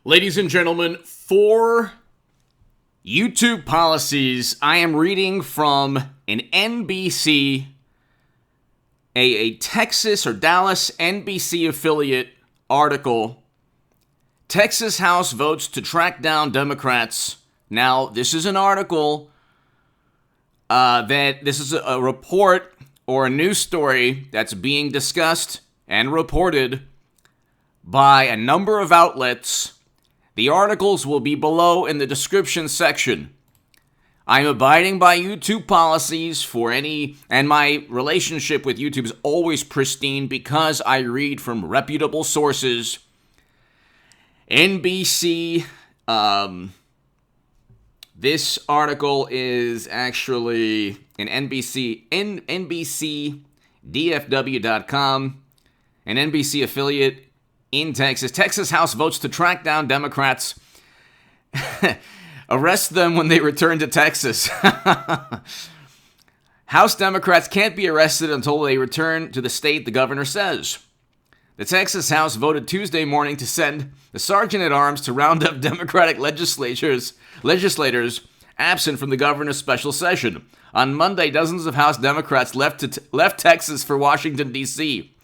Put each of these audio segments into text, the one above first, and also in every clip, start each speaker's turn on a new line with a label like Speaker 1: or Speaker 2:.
Speaker 1: Ladies and gentlemen, for YouTube policies, I am reading from an NBC, a Texas or Dallas NBC affiliate article. Texas House votes to track down Democrats. Now, this is an article this is a report or a news story that's being discussed and reported by a number of outlets. The articles will be below in the description section. I'm abiding by YouTube policies and my relationship with YouTube is always pristine because I read from reputable sources. NBC, this article is actually an NBCDFW.com, an NBC affiliate in Texas. Texas House votes to track down Democrats. Arrest them when they return to Texas. House Democrats can't be arrested until they return to the state, the governor says. The Texas House voted Tuesday morning to send the sergeant-at-arms to round up Democratic legislators absent from the governor's special session. On Monday, dozens of House Democrats left Texas for Washington, D.C.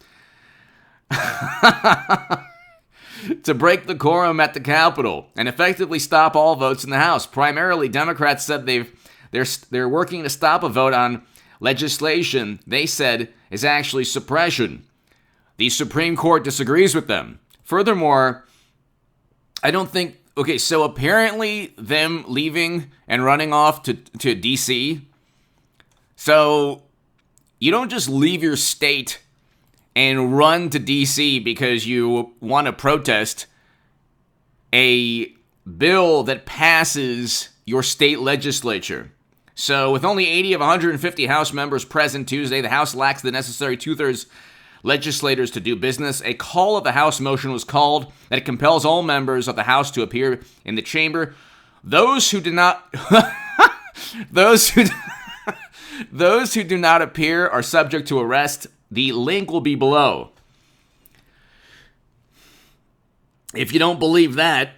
Speaker 1: to break the quorum at the Capitol and effectively stop all votes in the House. Primarily, Democrats said they're working to stop a vote on legislation they said is actually suppression. The Supreme Court disagrees with them. Furthermore, so apparently them leaving and running off to D.C. So you don't just leave your state and run to D.C. because you want to protest a bill that passes your state legislature. So with only 80 of 150 House members present Tuesday, the House lacks the necessary two-thirds legislators to do business. A call of the House motion was called that compels all members of the House to appear in the chamber. Those who do not appear are subject to arrest. The link will be below. If you don't believe that,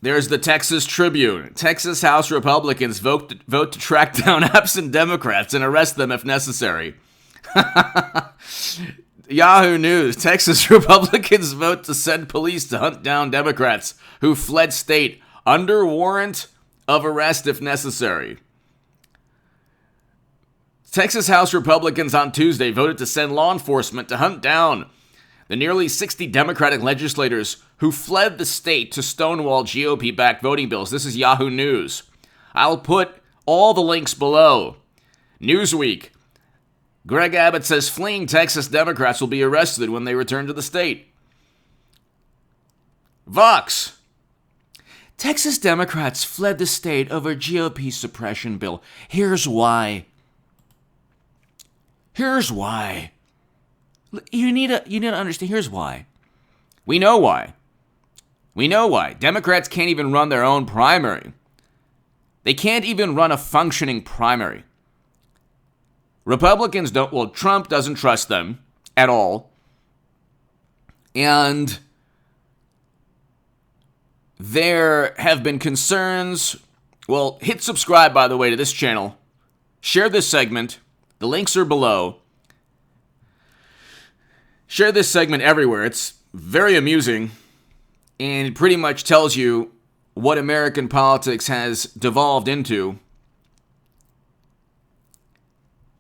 Speaker 1: there's the Texas Tribune. Texas House Republicans vote to track down absent Democrats and arrest them if necessary. Yahoo News. Texas Republicans vote to send police to hunt down Democrats who fled state under warrant of arrest if necessary. Texas House Republicans on Tuesday voted to send law enforcement to hunt down the nearly 60 Democratic legislators who fled the state to stonewall GOP-backed voting bills. This is Yahoo News. I'll put all the links below. Newsweek. Greg Abbott says fleeing Texas Democrats will be arrested when they return to the state. Vox. Texas Democrats fled the state over GOP suppression bill. Here's why. You need to understand. Here's why. We know why. Democrats can't even run their own primary. They can't even run a functioning primary. Republicans don't. Well, Trump doesn't trust them at all. And there have been concerns. Well, hit subscribe, by the way, to this channel. Share this segment. The links are below. Share this segment everywhere. It's very amusing, and it pretty much tells you what American politics has devolved into.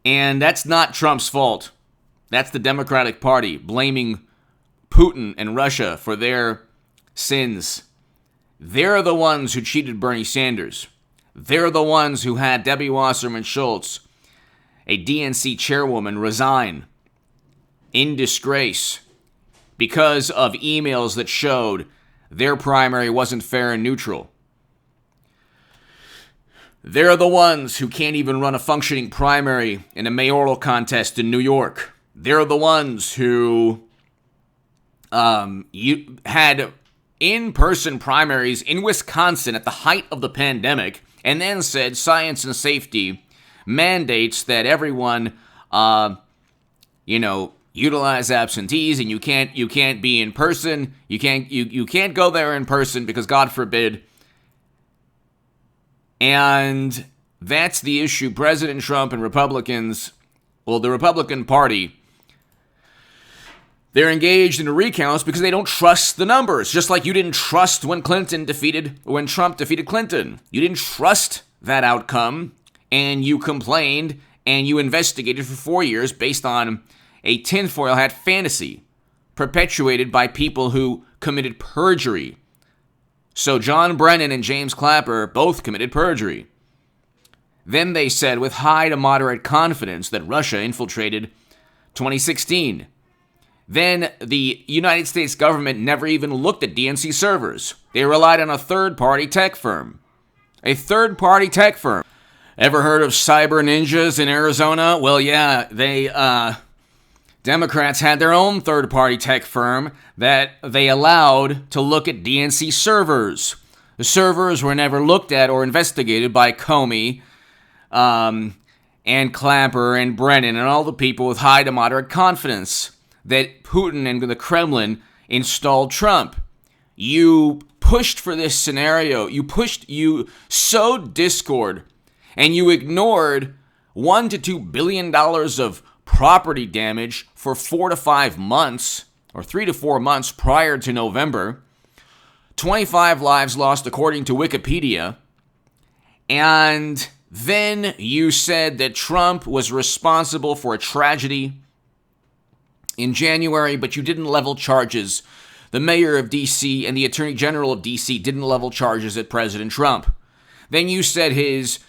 Speaker 1: And that's not Trump's fault. That's the Democratic Party blaming Putin and Russia for their sins. They're the ones who cheated Bernie Sanders. They're the ones who had Debbie Wasserman Schultz, a DNC chairwoman, resign in disgrace because of emails that showed their primary wasn't fair and neutral. They're the ones who can't even run a functioning primary in a mayoral contest in New York. They're the ones who had in-person primaries in Wisconsin at the height of the pandemic and then said science and safety mandates that everyone, utilize absentees, and you can't be in person. You can't go there in person because God forbid. And that's the issue. President Trump and Republicans, well, the Republican Party, they're engaged in recounts because they don't trust the numbers. Just like you didn't trust when Trump defeated Clinton. You didn't trust that outcome, and you complained, and you investigated for 4 years based on a tinfoil hat fantasy perpetuated by people who committed perjury. So John Brennan and James Clapper both committed perjury. Then they said with high to moderate confidence that Russia infiltrated 2016. Then the United States government never even looked at DNC servers. They relied on a third-party tech firm. A third-party tech firm. Ever heard of cyber ninjas in Arizona? Well, yeah, Democrats had their own third-party tech firm that they allowed to look at DNC servers. The servers were never looked at or investigated by Comey and Clapper and Brennan and all the people with high to moderate confidence that Putin and the Kremlin installed Trump. You pushed for this scenario. You sowed discord, and you ignored $1 to $2 billion of property damage for 4 to 5 months, or 3 to 4 months prior to November. 25 lives lost according to Wikipedia. And then you said that Trump was responsible for a tragedy in January, but you didn't level charges. The mayor of D.C. and the attorney general of D.C. didn't level charges at President Trump. Then you said his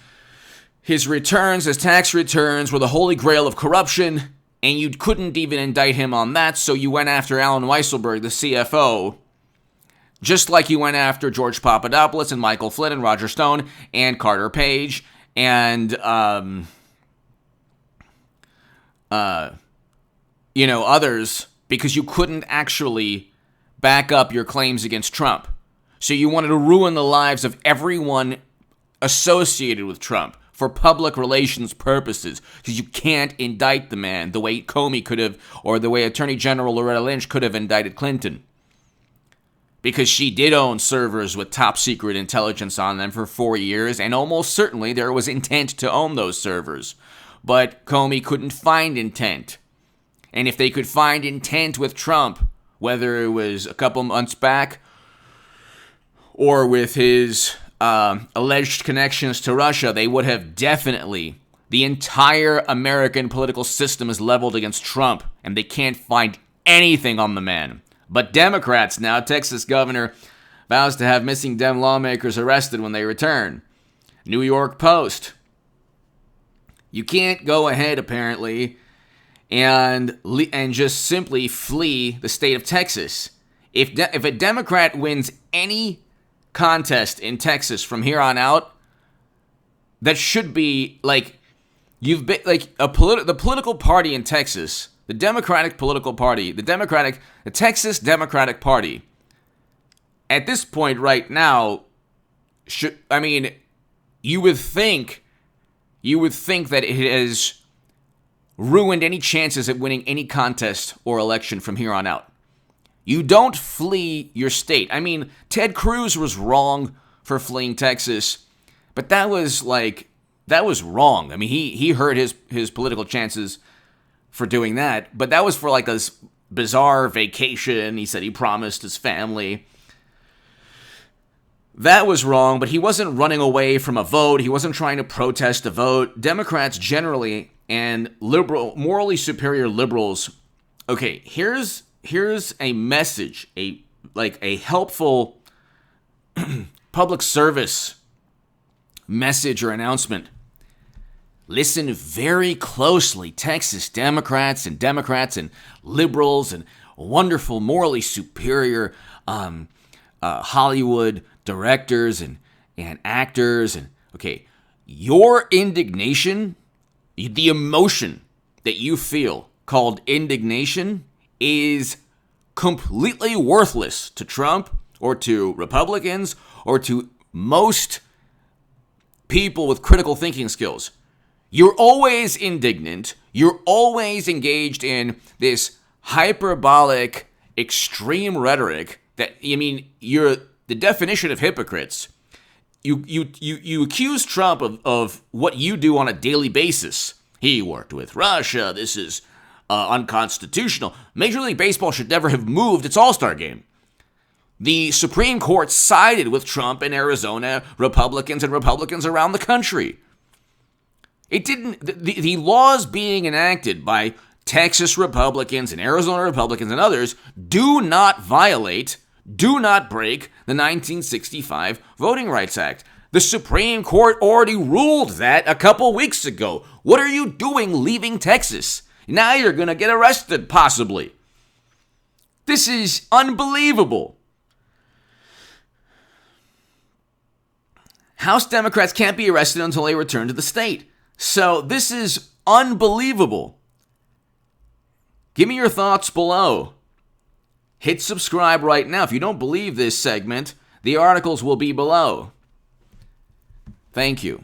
Speaker 1: returns, his tax returns, were the holy grail of corruption, and you couldn't even indict him on that, so you went after Alan Weisselberg, the CFO, just like you went after George Papadopoulos and Michael Flynn and Roger Stone and Carter Page and others, because you couldn't actually back up your claims against Trump. So you wanted to ruin the lives of everyone associated with Trump for public relations purposes, because you can't indict the man the way Comey could have, or the way Attorney General Loretta Lynch could have indicted Clinton. Because she did own servers with top secret intelligence on them for 4 years, and almost certainly there was intent to own those servers. But Comey couldn't find intent. And if they could find intent with Trump, whether it was a couple months back or with his alleged connections to Russia, they would have definitely, the entire American political system is leveled against Trump, and they can't find anything on the man. But Democrats now, Texas governor vows to have missing Dem lawmakers arrested when they return. New York Post. You can't go ahead, apparently, and just simply flee the state of Texas. If a Democrat wins any contest in Texas from here on out, that should be like, you've been like the political party in Texas, the Democratic political party, the Texas Democratic Party. At this point right now, you would think that it has ruined any chances at winning any contest or election from here on out. You don't flee your state. I mean, Ted Cruz was wrong for fleeing Texas, but that was wrong. I mean, he hurt his political chances for doing that, but that was for like this bizarre vacation. He said he promised his family. That was wrong, but he wasn't running away from a vote. He wasn't trying to protest a vote. Democrats generally, and morally superior liberals. Okay, here's a message, a helpful public service message or announcement. Listen very closely, Texas Democrats and liberals and wonderful, morally superior Hollywood directors and actors. And okay, your indignation, the emotion that you feel called indignation, is completely worthless to Trump or to Republicans or to most people with critical thinking skills. You're always indignant. You're always engaged in this hyperbolic, extreme rhetoric that, you're the definition of hypocrites. You accuse Trump of what you do on a daily basis. He worked with Russia. This is unconstitutional. Major League Baseball should never have moved its All-Star game. The Supreme Court sided with Trump in Arizona, Republicans and Republicans around the country. It didn't. The laws being enacted by Texas Republicans and Arizona Republicans and others do not violate, do not break the 1965 Voting Rights Act. The Supreme Court already ruled that a couple weeks ago. What are you doing leaving Texas? Now you're going to get arrested, possibly. This is unbelievable. House Democrats can't be arrested until they return to the state. So this is unbelievable. Give me your thoughts below. Hit subscribe right now. If you don't believe this segment, the articles will be below. Thank you.